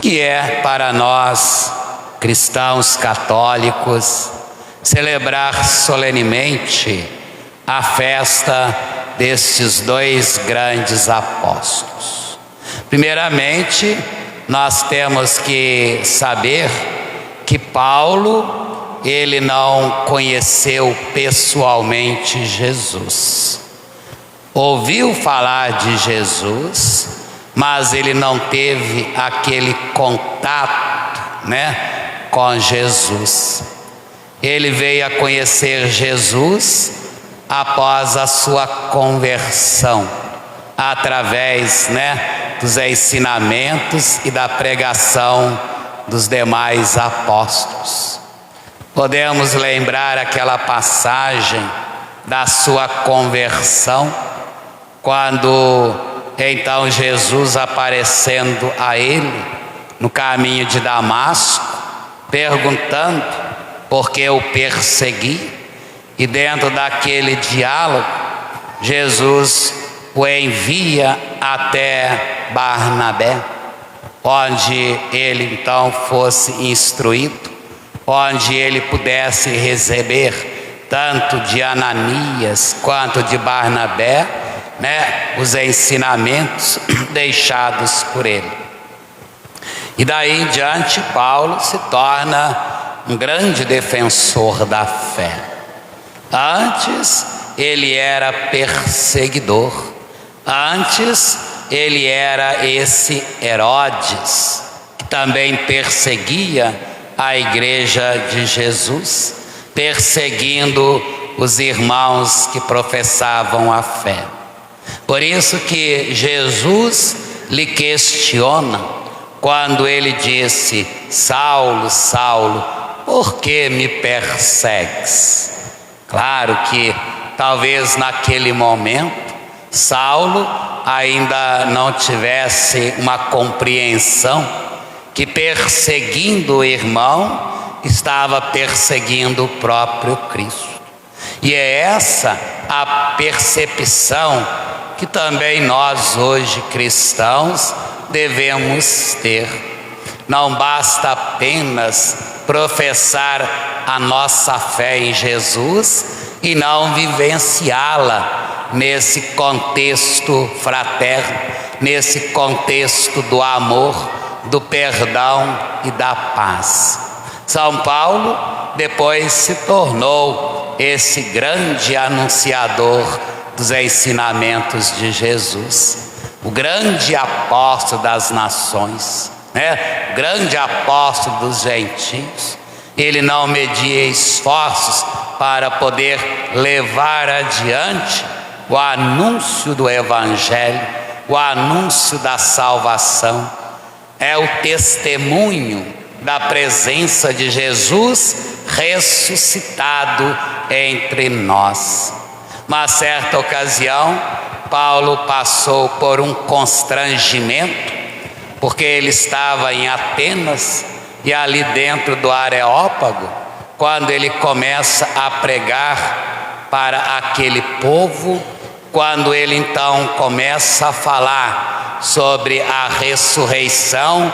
que é para nós, cristãos católicos, celebrar solenemente a festa destes dois grandes apóstolos. Primeiramente, nós temos que saber que Paulo, ele não conheceu pessoalmente Jesus. Ouviu falar de Jesus, mas ele não teve aquele contato, com Jesus. Ele veio a conhecer Jesus após a sua conversão, através, dos ensinamentos e da pregação dos demais apóstolos. Podemos lembrar aquela passagem da sua conversão, quando então Jesus, aparecendo a ele no caminho de Damasco, perguntando por que o persegui, e dentro daquele diálogo Jesus o envia até Barnabé, onde ele então fosse instruído, onde ele pudesse receber tanto de Ananias quanto de Barnabé, os ensinamentos deixados por ele. E daí em diante Paulo se torna um grande defensor da fé. Antes ele era perseguidor, antes ele era esse Herodes, que também perseguia a igreja de Jesus, perseguindo os irmãos que professavam a fé. Por isso que Jesus lhe questiona quando ele disse: Saulo, Saulo, por que me persegues? Claro que talvez naquele momento Saulo ainda não tivesse uma compreensão que perseguindo o irmão estava perseguindo o próprio Cristo. E é essa a percepção que também nós hoje cristãos devemos ter. Não basta apenas professar a nossa fé em Jesus e não vivenciá-la nesse contexto fraterno, nesse contexto do amor, do perdão e da paz. São Paulo depois se tornou esse grande anunciador dos ensinamentos de Jesus, o grande apóstolo das nações, o grande apóstolo dos gentios. Ele não media esforços para poder levar adiante o anúncio do Evangelho, o anúncio da salvação. É o testemunho da presença de Jesus ressuscitado entre nós. Uma certa ocasião, Paulo passou por um constrangimento, porque ele estava em Atenas e ali dentro do Areópago, quando ele começa a pregar para aquele povo, quando ele então começa a falar sobre a ressurreição,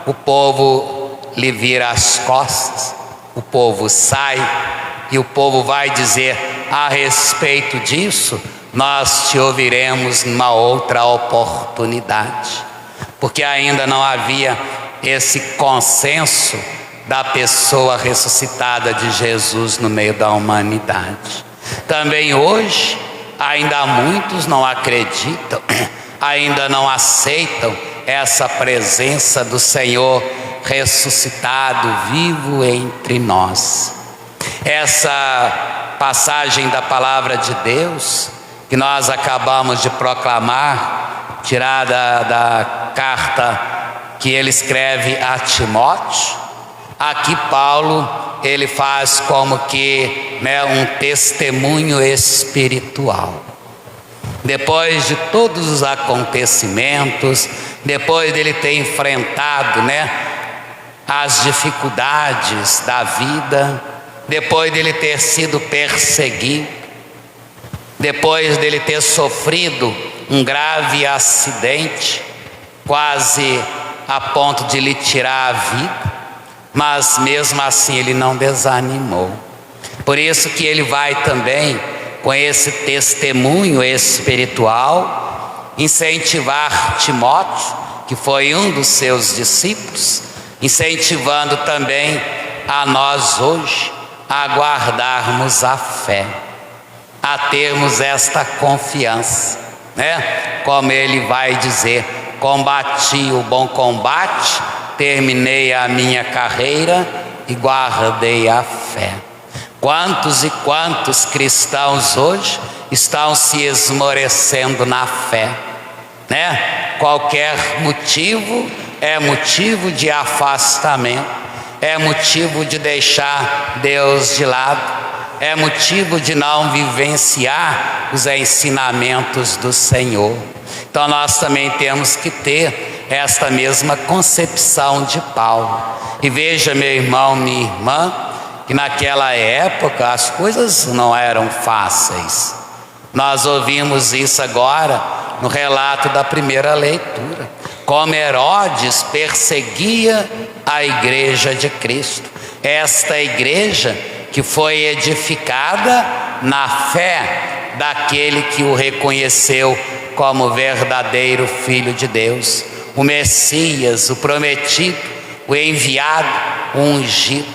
o povo lhe vira as costas, o povo sai e o povo vai dizer: a respeito disso, nós te ouviremos numa outra oportunidade, porque ainda não havia esse consenso da pessoa ressuscitada de Jesus no meio da humanidade. Também hoje, ainda muitos não acreditam, ainda não aceitam essa presença do Senhor ressuscitado, vivo entre nós. Essa passagem da palavra de Deus que nós acabamos de proclamar, tirada da carta que ele escreve a Timóteo, aqui Paulo ele faz como que um testemunho espiritual. Depois de todos os acontecimentos, depois dele ter enfrentado as dificuldades da vida, depois dele ter sido perseguido, depois dele ter sofrido um grave acidente, quase a ponto de lhe tirar a vida, mas mesmo assim ele não desanimou. Por isso que ele vai também, com esse testemunho espiritual, incentivar Timóteo, que foi um dos seus discípulos, incentivando também a nós hoje a guardarmos a fé, a termos esta confiança, né? Como ele vai dizer: combati o bom combate, terminei a minha carreira e guardei a fé. Quantos e quantos cristãos hoje estão se esmorecendo na fé, né? Qualquer motivo é motivo de afastamento, é motivo de deixar Deus de lado, é motivo de não vivenciar os ensinamentos do Senhor. Então nós também temos que ter esta mesma concepção de Paulo. E veja, meu irmão, minha irmã, que naquela época as coisas não eram fáceis. Nós ouvimos isso agora no relato da primeira leitura, como Herodes perseguia a igreja de Cristo, esta igreja que foi edificada na fé daquele que o reconheceu como verdadeiro Filho de Deus, o Messias, o prometido, o enviado, o ungido,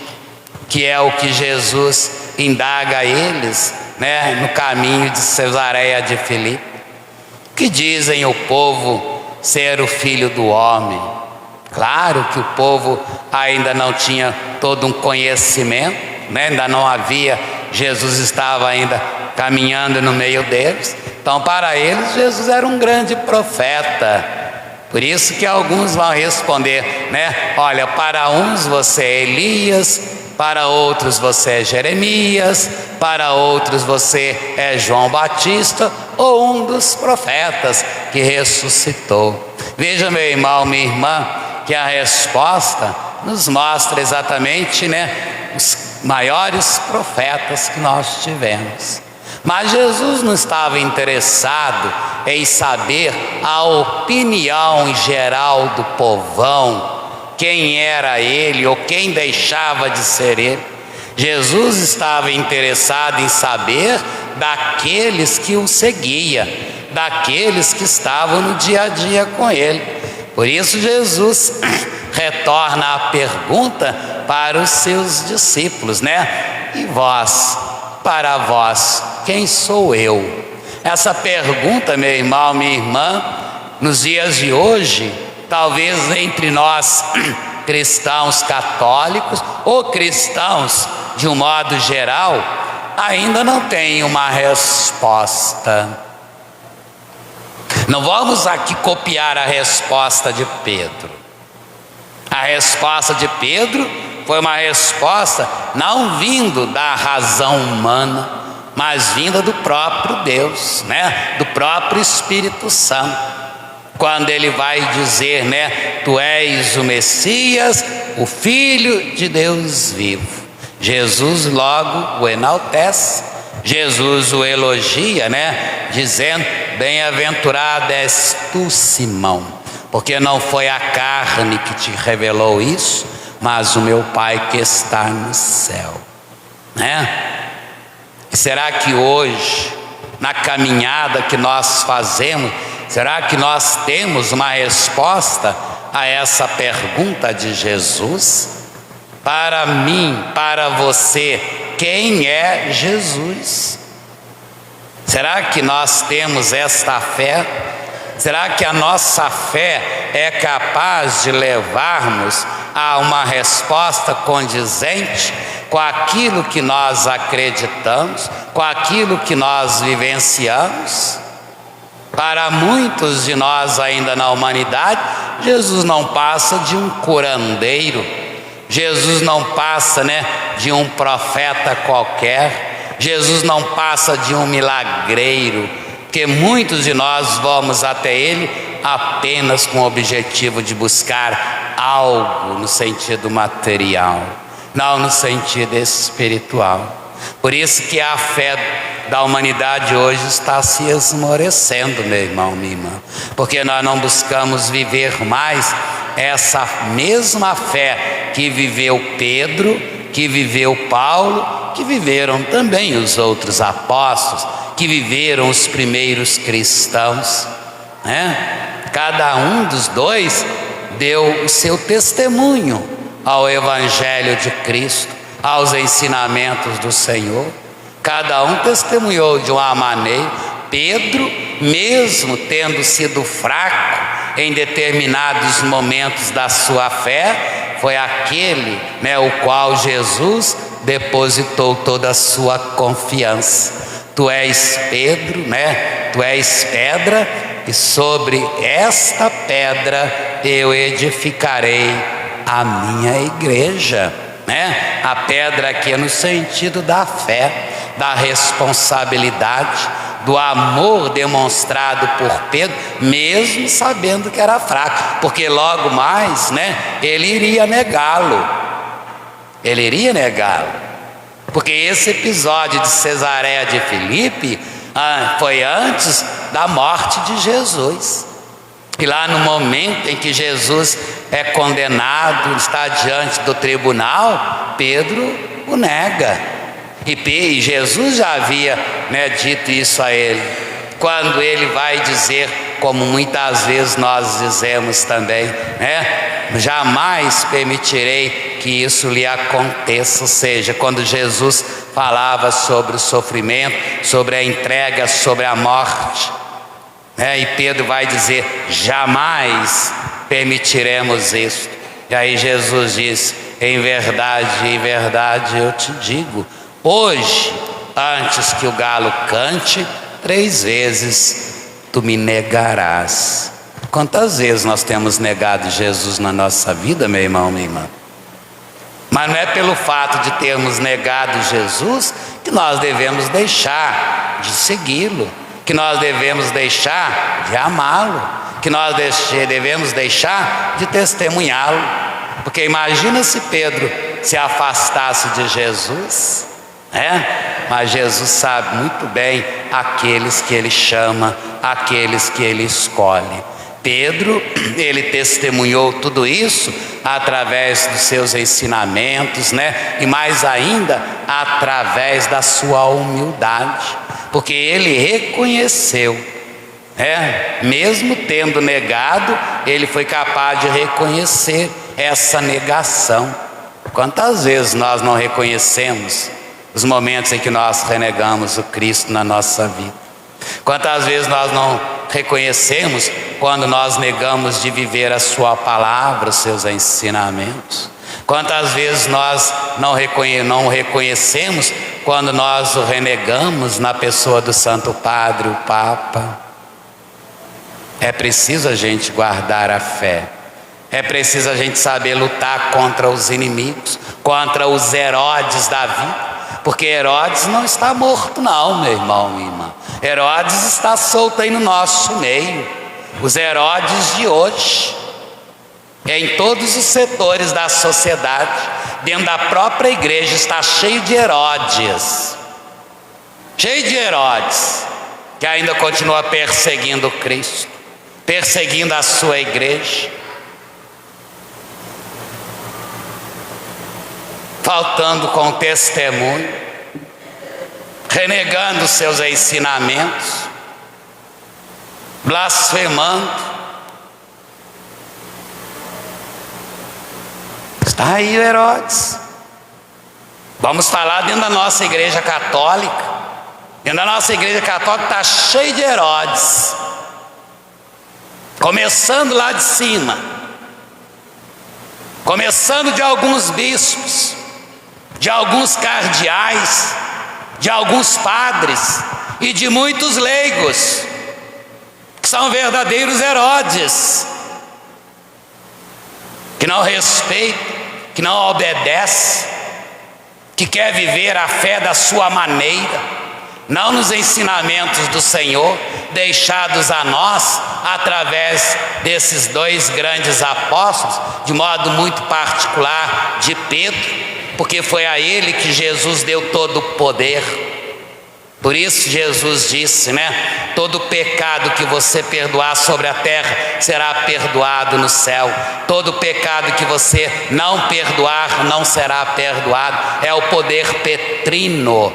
que é o que Jesus indaga a eles, né, no caminho de Cesareia de Filipe. Que dizem o povo ser o Filho do Homem? Claro que o povo ainda não tinha todo um conhecimento, né? Ainda não havia, Jesus estava ainda caminhando no meio deles. Então para eles Jesus era um grande profeta. Por isso que alguns vão responder, né? Olha, para uns você é Elias, para outros você é Jeremias, para outros você é João Batista ou um dos profetas que ressuscitou. Veja, meu irmão, minha irmã, que a resposta nos mostra exatamente, né, os maiores profetas que nós tivemos. Mas Jesus não estava interessado em saber a opinião geral do povão, quem era ele ou quem deixava de ser ele. Jesus estava interessado em saber daqueles que o seguiam, daqueles que estavam no dia a dia com ele. Por isso Jesus retorna a pergunta para os seus discípulos, né? E vós, para vós, quem sou eu? Essa pergunta, meu irmão, minha irmã, nos dias de hoje, talvez entre nós cristãos católicos ou cristãos de um modo geral, ainda não tem uma resposta. Não vamos aqui copiar a resposta de Pedro. A resposta de Pedro foi uma resposta não vindo da razão humana, mas vinda do próprio Deus, né? Do próprio Espírito Santo. Quando ele vai dizer, né? Tu és o Messias, o Filho de Deus vivo. Jesus logo o enaltece, Jesus o elogia, né? Dizendo: bem-aventurado és tu, Simão, porque não foi a carne que te revelou isso, mas o meu Pai que está no céu, né? E será que hoje, na caminhada que nós fazemos, será que nós temos uma resposta a essa pergunta de Jesus? Para mim, para você, quem é Jesus? Será que nós temos esta fé? Será que a nossa fé é capaz de levarmos a uma resposta condizente com aquilo que nós acreditamos, com aquilo que nós vivenciamos? Para muitos de nós ainda na humanidade, Jesus não passa de um curandeiro, Jesus não passa, né, de um profeta qualquer, Jesus não passa de um milagreiro, porque muitos de nós vamos até Ele apenas com o objetivo de buscar algo no sentido material, não no sentido espiritual. Por isso que a fé da humanidade hoje está se esmorecendo, meu irmão, minha irmã, porque nós não buscamos viver mais essa mesma fé que viveu Pedro, que viveu Paulo, que viveram também os outros apóstolos, que viveram os primeiros cristãos, né? Cada um dos dois deu o seu testemunho ao Evangelho de Cristo, aos ensinamentos do Senhor. Cada um testemunhou de uma maneira. Pedro, mesmo tendo sido fraco em determinados momentos da sua fé, foi aquele, né, o qual Jesus depositou toda a sua confiança. Tu és Pedro, né? Tu és pedra, e sobre esta pedra eu edificarei a minha igreja, né? A pedra aqui é no sentido da fé, da responsabilidade, do amor demonstrado por Pedro, mesmo sabendo que era fraco, porque logo mais, né, ele iria negá-lo. Ele iria negá-lo, porque esse episódio de Cesareia de Filipe foi antes da morte de Jesus. E lá no momento em que Jesus é condenado, está diante do tribunal, Pedro o nega. E Jesus já havia, né, dito isso a ele, quando ele vai dizer, como muitas vezes nós dizemos também, né? Jamais permitirei que isso lhe aconteça. Ou seja, quando Jesus falava sobre o sofrimento, sobre a entrega, sobre a morte, né? E Pedro vai dizer: jamais permitiremos isso. E aí Jesus diz: em verdade eu te digo, hoje, antes que o galo cante, 3 vezes tu me negarás. Quantas vezes nós temos negado Jesus na nossa vida, meu irmão, minha irmã? Mas não é pelo fato de termos negado Jesus que nós devemos deixar de segui-lo, que nós devemos deixar de amá-lo, que nós devemos deixar de testemunhá-lo. Porque imagina se Pedro se afastasse de Jesus, né? Mas Jesus sabe muito bem aqueles que ele chama, aqueles que ele escolhe. Pedro, ele testemunhou tudo isso através dos seus ensinamentos, né? E mais ainda, através da sua humildade, porque ele reconheceu, mesmo tendo negado, ele foi capaz de reconhecer essa negação. Quantas vezes nós não reconhecemos os momentos em que nós renegamos o Cristo na nossa vida? Quantas vezes nós não reconhecemos quando nós negamos de viver a sua palavra, os seus ensinamentos? Quantas vezes nós não reconhecemos quando nós o renegamos na pessoa do Santo Padre, o Papa? É preciso a gente guardar a fé, é preciso a gente saber lutar contra os inimigos, contra os Herodes da vida, porque Herodes não está morto não, meu irmão, minha irmã. Herodes está solto aí no nosso meio. Os Herodes de hoje, em todos os setores da sociedade, dentro da própria igreja, está cheio de Herodes, que ainda continua perseguindo Cristo, perseguindo a sua igreja, faltando com testemunho, renegando seus ensinamentos, blasfemando. Está aí o Herodes. Vamos falar dentro da nossa igreja católica. Dentro da nossa igreja católica está cheio de Herodes, começando lá de cima, começando de alguns bispos, de alguns cardeais, de alguns padres e de muitos leigos, que são verdadeiros Herodes, que não respeitam, que não obedecem, que quer viver a fé da sua maneira, não nos ensinamentos do Senhor, deixados a nós através desses 2 grandes apóstolos, de modo muito particular de Pedro, porque foi a ele que Jesus deu todo o poder. Por isso Jesus disse, né? Todo pecado que você perdoar sobre a terra será perdoado no céu. Todo pecado que você não perdoar não será perdoado. É o poder petrino.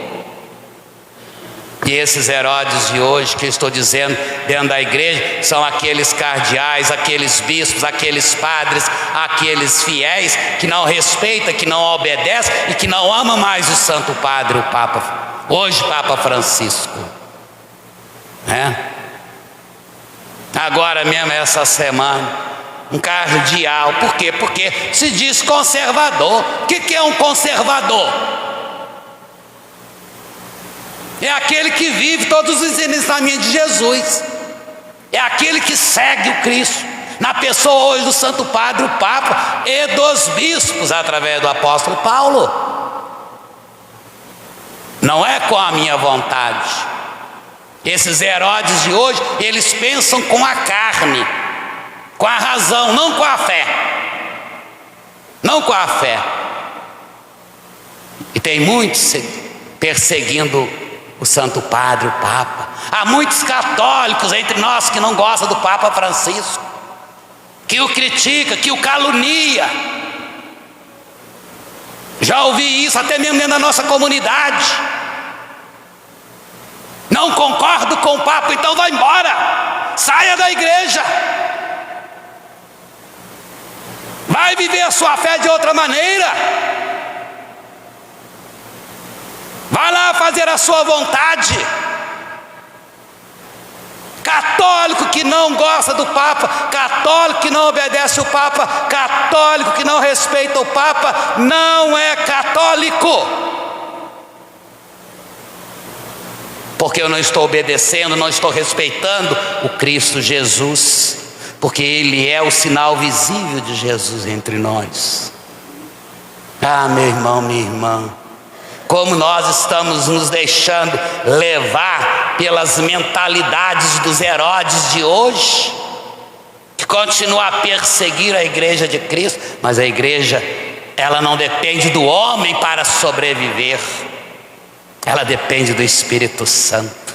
E esses Herodes de hoje que eu estou dizendo dentro da igreja são aqueles cardeais, aqueles bispos, aqueles padres, aqueles fiéis que não respeitam, que não obedecem e que não amam mais o Santo Padre, o Papa. Hoje Papa Francisco, né? Agora mesmo essa semana, um cardeal, por quê? Porque se diz conservador. O que é um conservador? É aquele que vive todos os ensinamentos de Jesus, é aquele que segue o Cristo, na pessoa hoje do Santo Padre, o Papa, e dos bispos, através do apóstolo Paulo. Não é com a minha vontade. Esses Herodes de hoje, eles pensam com a carne, com a razão, não com a fé. Não com a fé. E tem muitos perseguindo o Santo Padre, o Papa. Há muitos católicos entre nós que não gostam do Papa Francisco, que o critica, que o calunia. Já ouvi isso até mesmo dentro da nossa comunidade. Não concordo com o Papa, então vai embora, saia da igreja, vai viver a sua fé de outra maneira, vai lá fazer a sua vontade. Católico que não gosta do Papa, católico que não obedece o Papa, católico que não respeita o Papa, não é católico. Porque eu não estou obedecendo, não estou respeitando o Cristo Jesus, porque Ele é o sinal visível de Jesus entre nós. Ah, meu irmão, minha irmã, como nós estamos nos deixando levar pelas mentalidades dos Herodes de hoje, que continuam a perseguir a igreja de Cristo. Mas a igreja, ela não depende do homem para sobreviver, ela depende do Espírito Santo.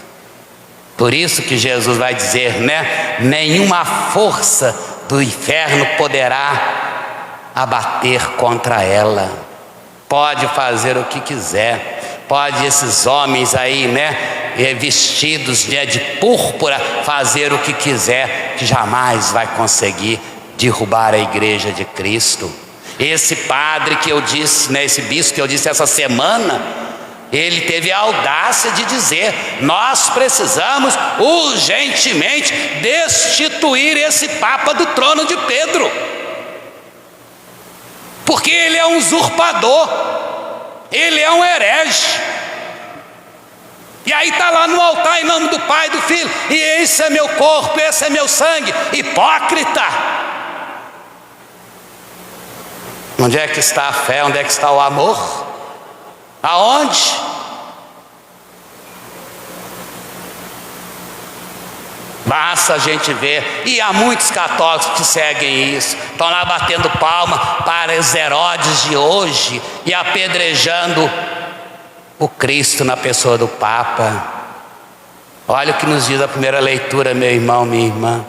Por isso que Jesus vai dizer, né? Nenhuma força do inferno poderá abater contra ela. Pode fazer o que quiser, pode esses homens aí, né, vestidos de púrpura, fazer o que quiser, que jamais vai conseguir derrubar a igreja de Cristo. Esse padre que eu disse, né, esse bispo que eu disse essa semana, ele teve a audácia de dizer: nós precisamos urgentemente destituir esse Papa do trono de Pedro, porque ele é um usurpador, ele é um herege. E aí está lá no altar, em nome do Pai e do Filho, e esse é meu corpo, esse é meu sangue. Hipócrita! Onde é que está a fé? Onde é que está o amor? Aonde? Basta a gente ver, e há muitos católicos que seguem isso, estão lá batendo palma para os Herodes de hoje e apedrejando o Cristo na pessoa do Papa. Olha o que nos diz a primeira leitura, meu irmão, minha irmã.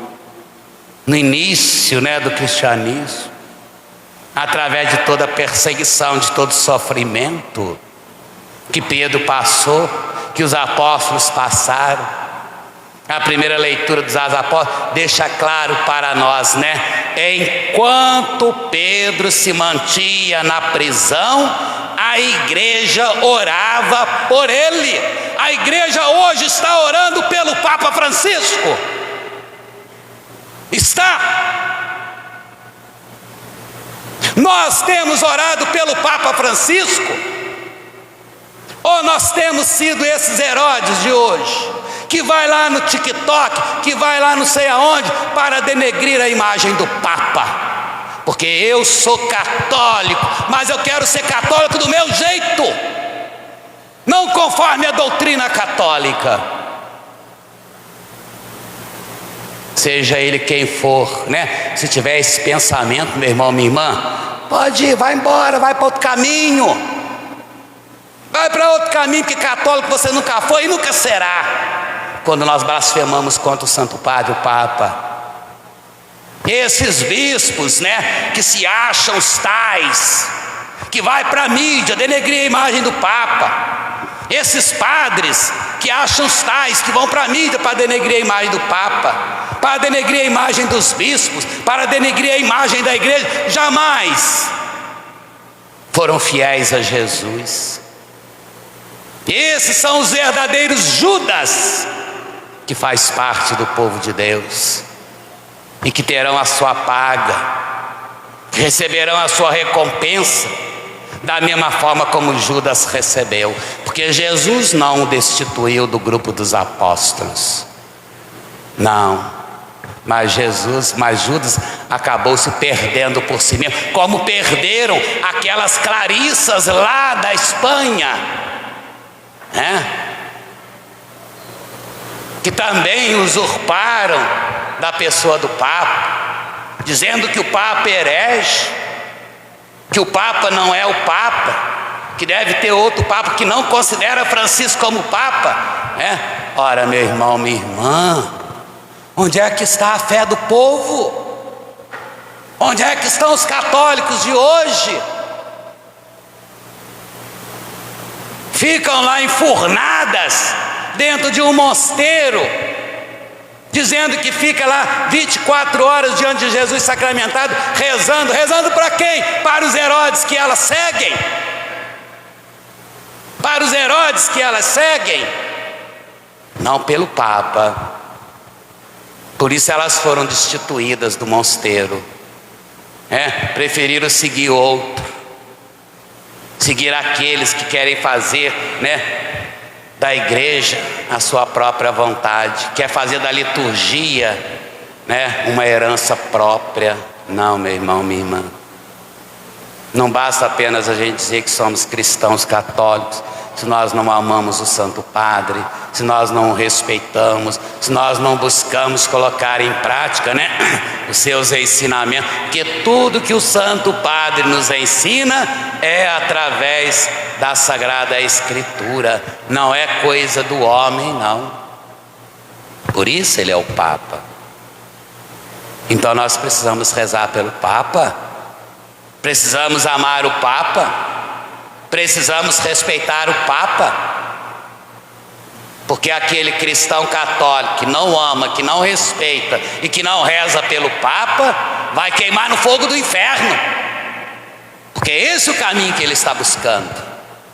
No início, né, do cristianismo, através de toda a perseguição, de todo sofrimento que Pedro passou, que os apóstolos passaram, a primeira leitura dos apóstolos deixa claro para nós, né? Enquanto Pedro se mantinha na prisão, a igreja orava por ele. A igreja hoje está orando pelo Papa Francisco. Está. Nós temos orado pelo Papa Francisco, ou nós temos sido esses Herodes de hoje, que vai lá no TikTok, que vai lá não sei aonde, para denegrir a imagem do Papa? Porque eu sou católico, mas eu quero ser católico do meu jeito, não conforme a doutrina católica. Seja ele quem for, né? Se tiver esse pensamento, meu irmão, minha irmã, pode ir, vai embora, vai para outro caminho. Vai para outro caminho, porque católico você nunca foi e nunca será. Quando nós blasfemamos contra o Santo Padre, o Papa, esses bispos, né, que se acham os tais, que vai para a mídia denegrir a imagem do Papa, esses padres que acham os tais, que vão para a mídia para denegrir a imagem do Papa, para denegrir a imagem dos bispos, para denegrir a imagem da igreja, jamais foram fiéis a Jesus. Esses são os verdadeiros Judas, que faz parte do povo de Deus e que terão a sua paga, que receberão a sua recompensa da mesma forma como Judas recebeu, porque Jesus não o destituiu do grupo dos apóstolos, não, mas Judas acabou se perdendo por si mesmo, como perderam aquelas Clarissas lá da Espanha, que também usurparam da pessoa do Papa, dizendo que o Papa é herege, que o Papa não é o Papa, que deve ter outro Papa, que não considera Francisco como Papa. Ora, meu irmão, minha irmã, onde é que está a fé do povo? Onde é que estão os católicos de hoje? Ficam lá enfurnadas dentro de um mosteiro, dizendo que fica lá 24 horas diante de Jesus sacramentado, rezando para quem? Para os Herodes que elas seguem, para os Herodes que elas seguem, não pelo Papa. Por isso elas foram destituídas do mosteiro, preferiram seguir outro, seguir aqueles que querem fazer, da igreja a sua própria vontade, quer fazer da liturgia, uma herança própria. Não, meu irmão, minha irmã, não basta apenas a gente dizer que somos cristãos católicos, se nós não amamos o Santo Padre, se nós não o respeitamos, se nós não buscamos colocar em prática, os seus ensinamentos, porque tudo que o Santo Padre nos ensina é através da Sagrada Escritura, não é coisa do homem, não. Por isso ele é o Papa. Então nós precisamos rezar pelo Papa, precisamos amar o Papa, precisamos respeitar o Papa, porque aquele cristão católico que não ama, que não respeita e que não reza pelo Papa, vai queimar no fogo do inferno, porque esse é o caminho que ele está buscando,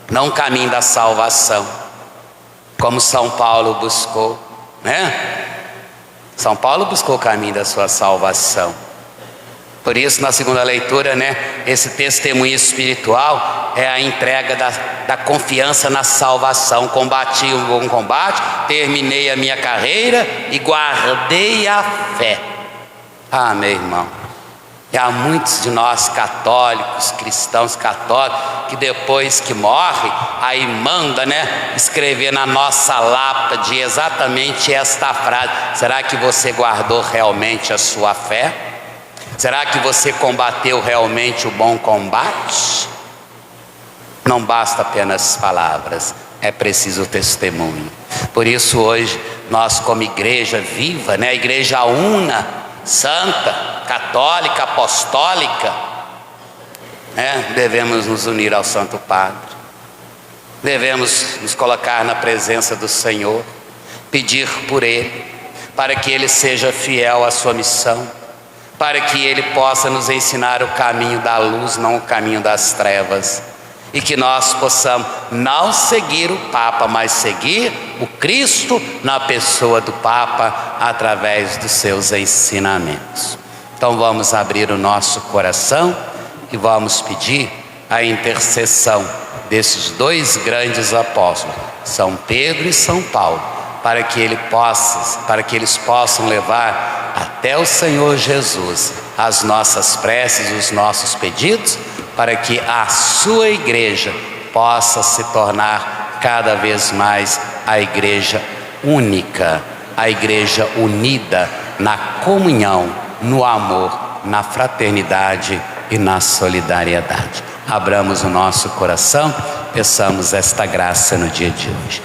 não o caminho da salvação, como São Paulo buscou, São Paulo buscou o caminho da sua salvação. Por isso, na segunda leitura, esse testemunho espiritual é a entrega da confiança na salvação. Combati o bom combate, terminei a minha carreira e guardei a fé. Ah, meu irmão, e há muitos de nós católicos, cristãos católicos, que depois que morre, aí manda, escrever na nossa lápide exatamente esta frase: será que você guardou realmente a sua fé? Será que você combateu realmente o bom combate? Não basta apenas palavras, é preciso testemunho. Por isso hoje nós, como igreja viva, a igreja una, santa, católica, apostólica, devemos nos unir ao Santo Padre, devemos nos colocar na presença do Senhor, pedir por Ele, para que Ele seja fiel à sua missão, para que Ele possa nos ensinar o caminho da luz, não o caminho das trevas, e que nós possamos não seguir o Papa, mas seguir o Cristo na pessoa do Papa, através dos seus ensinamentos. Então vamos abrir o nosso coração e vamos pedir a intercessão desses dois grandes apóstolos, São Pedro e São Paulo, para que eles possam levar até o Senhor Jesus as nossas preces, os nossos pedidos, para que a sua igreja possa se tornar cada vez mais a igreja única, a igreja unida na comunhão, no amor, na fraternidade e na solidariedade. Abramos o nosso coração peçamos esta graça no dia de hoje.